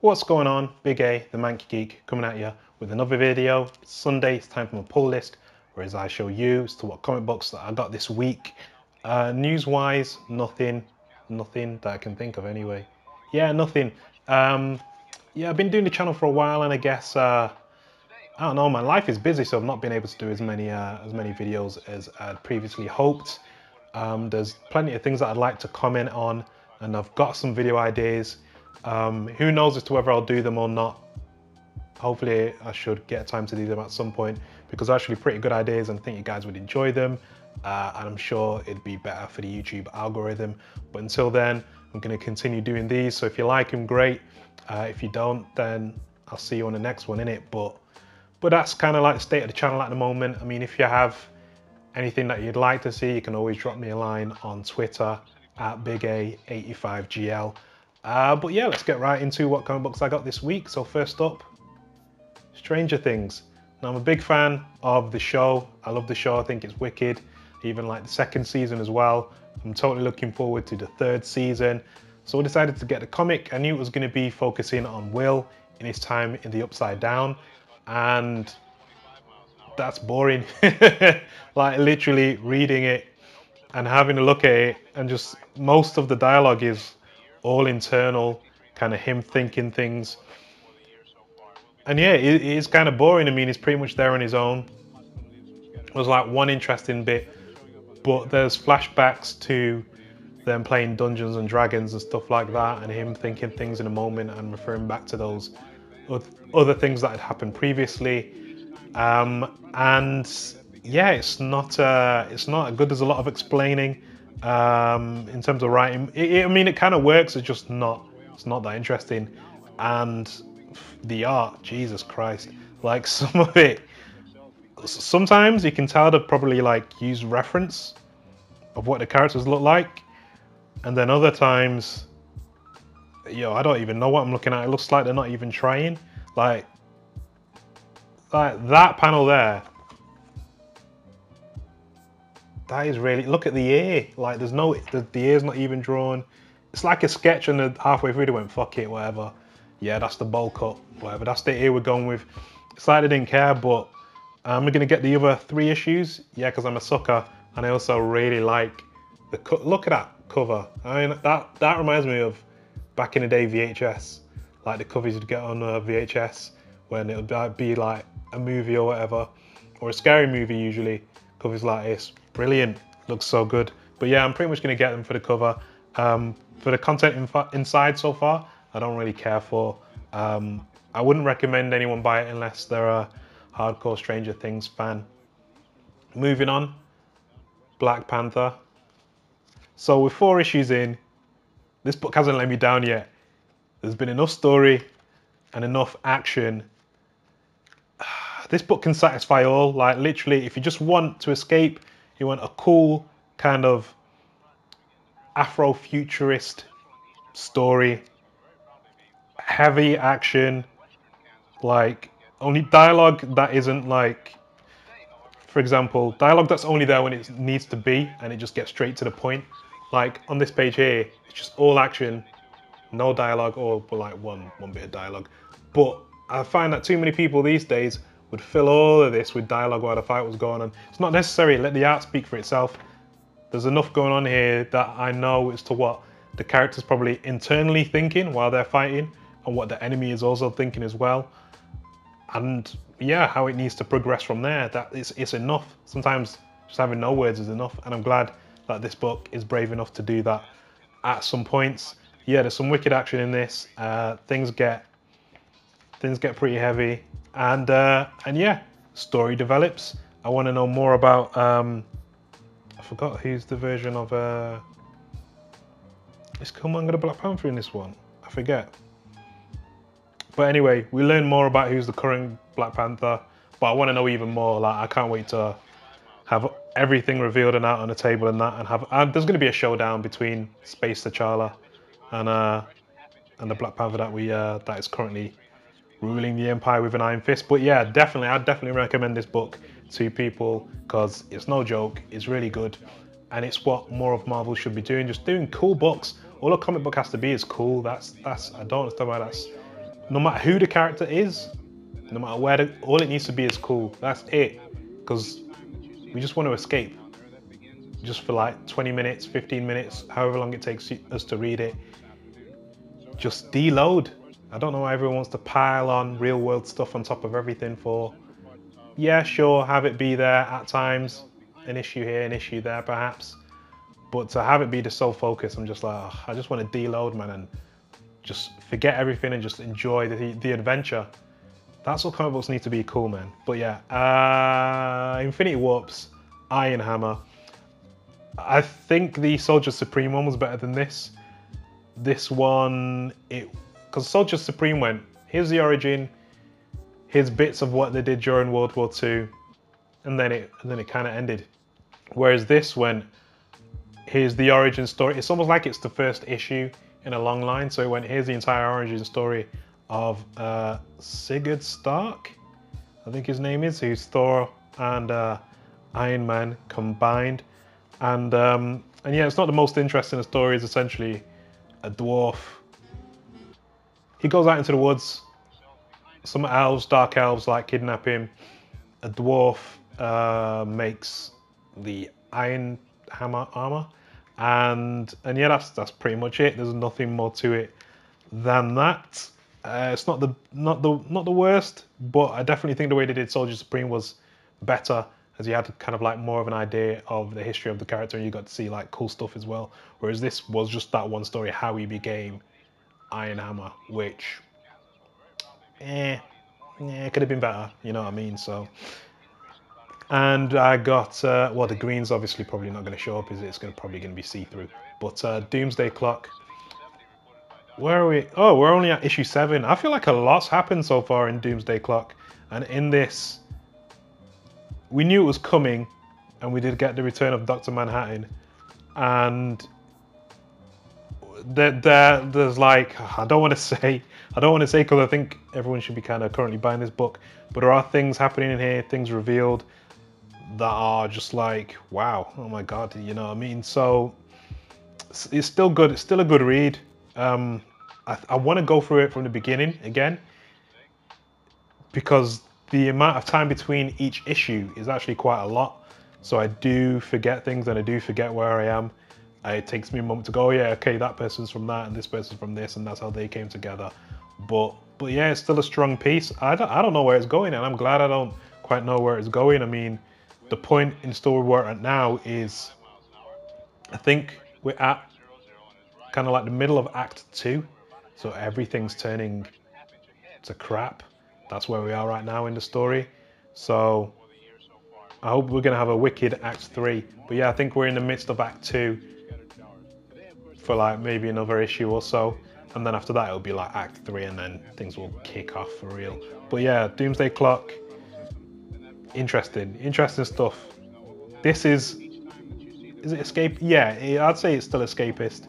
What's going on? Big A, the Manky Geek, coming at you with another video. It's Sunday, it's time for my pull list, whereas I show you as to what comic books that I got this week. News-wise, nothing that I can think of anyway. Yeah, nothing. Yeah, I've been doing the channel for a while, and I guess I don't know. My life is busy, so I've not been able to do as many videos as I'd previously hoped. There's plenty of things that I'd like to comment on, and I've got some video ideas. Who knows as to whether I'll do them or not. Hopefully I should get time to do them at some point because they're actually pretty good ideas and I think you guys would enjoy them. And I'm sure it'd be better for the YouTube algorithm. But until then, I'm going to continue doing these. So if you like them, great. If you don't, then I'll see you on the next one, innit? But that's kind of like the state of the channel at the moment. I mean, if you have anything that you'd like to see, you can always drop me a line on Twitter at BigA85GL. But yeah, let's get right into what comic books I got this week. So first up, Stranger Things. Now I'm a big fan of the show. I love the show. I think it's wicked. I even like the second season as well. I'm totally looking forward to the third season. So I decided to get the comic. I knew it was going to be focusing on Will in his time in the Upsidedown, and that's boring. Like literally reading it and having a look at it, and just most of the dialogue is all internal, kind of him thinking things. And yeah, it is kind of boring. I mean, he's pretty much there on his own. There's like one interesting bit, but there's flashbacks to them playing Dungeons and Dragons and stuff like that, and him thinking things in a moment and referring back to those other things that had happened previously. And yeah, it's not good. There's a lot of explaining in terms of writing. I mean, it kind of works. It's just not. It's not that interesting. And the art, Jesus Christ! Like some of it, sometimes you can tell they've probably like used reference of what the characters look like, and then other times, I don't even know what I'm looking at. It looks like they're not even trying. Like that panel there. That is really, look at the ear. Like there's no, the ear's not even drawn. It's like a sketch, and then halfway through they went, fuck it, whatever. Yeah, that's the bowl cut, whatever. That's the ear we're going with. It's like they didn't care, but we're gonna get the other 3 issues. Yeah, because I'm a sucker, and I also really like the look at that cover. I mean, that reminds me of back in the day VHS, like the covers you'd get on VHS when it would be like a movie or whatever, or a scary movie usually. Covers like this, brilliant, looks so good. But yeah, I'm pretty much gonna get them for the cover. For the content inside so far, I don't really care for. I wouldn't recommend anyone buy it unless they're a hardcore Stranger Things fan. Moving on, Black Panther. So with 4 issues in, this book hasn't let me down yet. There's been enough story and enough action. This book can satisfy all. Like literally, if you just want to escape, you want a cool kind of Afro-futurist story, heavy action, like only dialogue that isn't like, for example, dialogue that's only there when it needs to be and it just gets straight to the point. Like on this page here, it's just all action, no dialogue, or like one bit of dialogue. But I find that too many people these days would fill all of this with dialogue while the fight was going on. It's not necessary. Let the art speak for itself. There's enough going on here that I know as to what the character's probably internally thinking while they're fighting, and what the enemy is also thinking as well. And yeah, how it needs to progress from there. That it's enough. Sometimes just having no words is enough, and I'm glad that this book is brave enough to do that at some points. Yeah, there's some wicked action in this. Things get pretty heavy, and yeah, story develops. I want to know more about. I forgot who's the version of. Is Killmonger the Black Panther in this one? I forget. But anyway, we learn more about who's the current Black Panther. But I want to know even more. Like I can't wait to have everything revealed and out on the table and that, and have. And there's going to be a showdown between Space T'Challa and the Black Panther that is currently ruling the Empire with an iron fist. But yeah, definitely, I'd definitely recommend this book to people because it's no joke. It's really good, and it's what more of Marvel should be doing. Just doing cool books. All a comic book has to be is cool. That's I don't understand why no matter who the character is, no matter where, all it needs to be is cool. That's it. Because we just want to escape. Just for like 20 minutes, 15 minutes, however long it takes us to read it. Just deload. I don't know why everyone wants to pile on real world stuff on top of everything for. Yeah, sure, have it be there at times. An issue here, an issue there perhaps. But to have it be the sole focus, I'm just like, oh, I just want to deload, man, and just forget everything and just enjoy the adventure. That's what comic books need to be, cool, man. But yeah, Infinity Warp's Iron Hammer. I think the Soldier Supreme one was better than this. This one, because Soldier Supreme went, here's the origin, here's bits of what they did during World War II, and then it kind of ended. Whereas this went, here's the origin story. It's almost like it's the first issue in a long line. So it went, here's the entire origin story of Sigurd Stark, I think his name is, who's Thor and Iron Man combined. And yeah, it's not the most interesting of stories. Essentially, a dwarf. He goes out into the woods. Some elves, dark elves, like kidnap him. A dwarf makes the Iron Hammer armor, and yeah, that's pretty much it. There's nothing more to it than that. It's not the worst, but I definitely think the way they did Soldier Supreme was better, as you had kind of like more of an idea of the history of the character, and you got to see like cool stuff as well. Whereas this was just that one story, how he became Iron Hammer, which, it could have been better. You know what I mean? So. And I got, well, the green's obviously probably not going to show up, is it? It's probably going to be see-through. But Doomsday Clock. Where are we? Oh, we're only at issue 7. I feel like a lot's happened so far in Doomsday Clock. And in this, we knew it was coming, and we did get the return of Dr. Manhattan. And there's like, I don't want to say because I think everyone should be kind of currently buying this book, but there are things happening in here, things revealed that are just like, wow, oh my god, you know what I mean? So it's still good. It's still a good read. I want to go through it from the beginning again, because the amount of time between each issue is actually quite a lot. So I do forget things, and I do forget where I am. It takes me a moment to go, oh, yeah, okay, that person's from that, and this person's from this, and that's how they came together. But yeah, it's still a strong piece. I don't know where it's going, and I'm glad I don't quite know where it's going. I mean, the point in story we're at now is, I think we're at kind of like the middle of Act 2. So everything's turning to crap. That's where we are right now in the story. So I hope we're going to have a wicked Act 3. But yeah, I think we're in the midst of Act 2 for like maybe another issue or so. And then after that, it'll be like Act 3, and then things will kick off for real. But yeah, Doomsday Clock. Interesting stuff. This is it escape? Yeah, I'd say it's still escapist,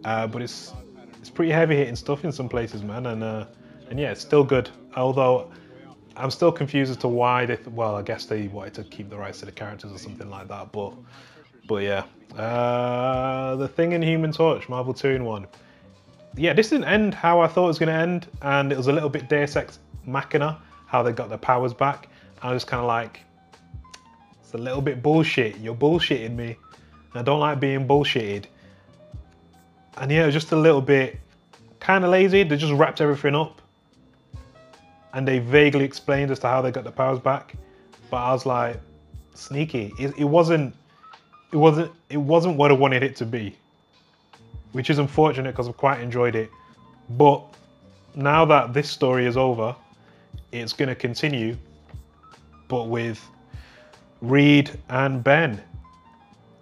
but it's pretty heavy hitting stuff in some places, man. And yeah, it's still good. Although I'm still confused as to why they. Well, I guess they wanted to keep the rights to the characters or something like that. But yeah, the Thing in Human Torch, Marvel 2-in-1. Yeah, this didn't end how I thought it was going to end, and it was a little bit Deus Ex Machina, how they got their powers back. I was kind of like, it's a little bit bullshit. You're bullshitting me. I don't like being bullshitted. And yeah, it was just a little bit kind of lazy. They just wrapped everything up, and they vaguely explained as to how they got the powers back. But I was like, sneaky. It wasn't what I wanted it to be, which is unfortunate because I've quite enjoyed it. But now that this story is over, it's going to continue, but with Reed and Ben.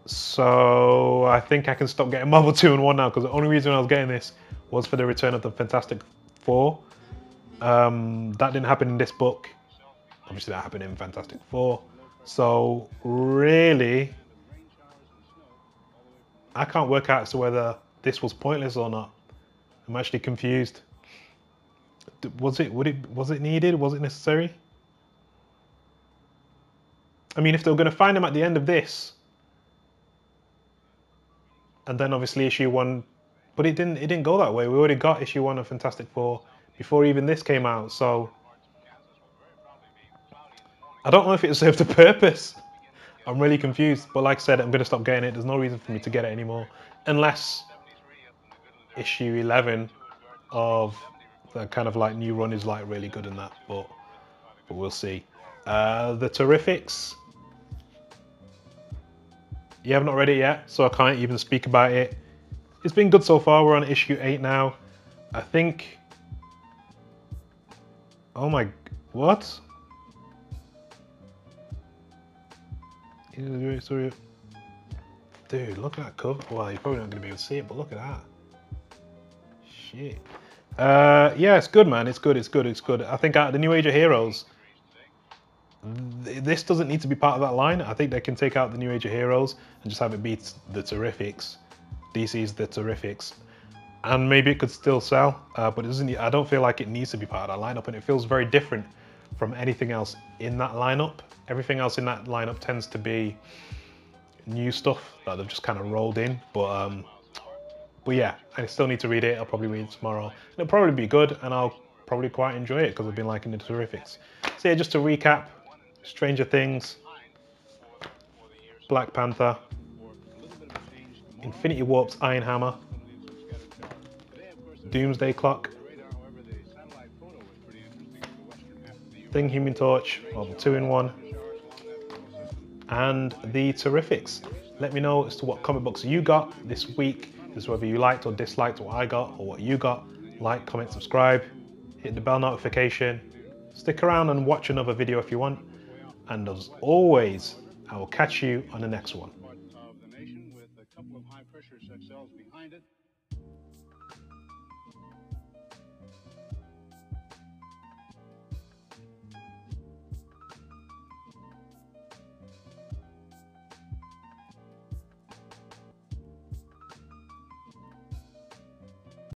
So I think I can stop getting Marvel 2-in-1 now, because the only reason I was getting this was for the return of the Fantastic Four. That didn't happen in this book. Obviously that happened in Fantastic Four. So really, I can't work out as to whether this was pointless or not. I'm actually confused. Was it needed? Was it necessary? I mean, if they were going to find him at the end of this, and then obviously issue 1, but it didn't go that way. We already got issue 1 of Fantastic Four before even this came out. So I don't know if it served a purpose. I'm really confused. But like I said, I'm going to stop getting it. There's no reason for me to get it anymore. Unless issue 11 of the kind of like new run is like really good in that. But we'll see. The Terrifics. You have not read it yet, so I can't even speak about it. It's been good so far. We're on issue 8 now. I think... Oh my... What? Dude, look at that cover. Well, you're probably not going to be able to see it, but look at that. Shit. Yeah, it's good, man. It's good, it's good, it's good. I think out of the New Age of Heroes, this doesn't need to be part of that line. I think they can take out the New Age of Heroes and just have it be the Terrifics. DC's the Terrifics. And maybe it could still sell, but it doesn't. I don't feel like it needs to be part of that lineup, and it feels very different from anything else in that lineup. Everything else in that lineup tends to be new stuff that they've just kind of rolled in. But yeah, I still need to read it. I'll probably read it tomorrow. It'll probably be good, and I'll probably quite enjoy it because I've been liking the Terrifics. So yeah, just to recap: Stranger Things, Black Panther, Infinity Warp's Iron Hammer, Doomsday Clock, Thing Human Torch, well, 2-in-1, and the Terrifics. Let me know as to what comic books you got this week. Just whether you liked or disliked what I got or what you got. Like, comment, subscribe, hit the bell notification. Stick around and watch another video if you want. And as always, I will catch you on the next one.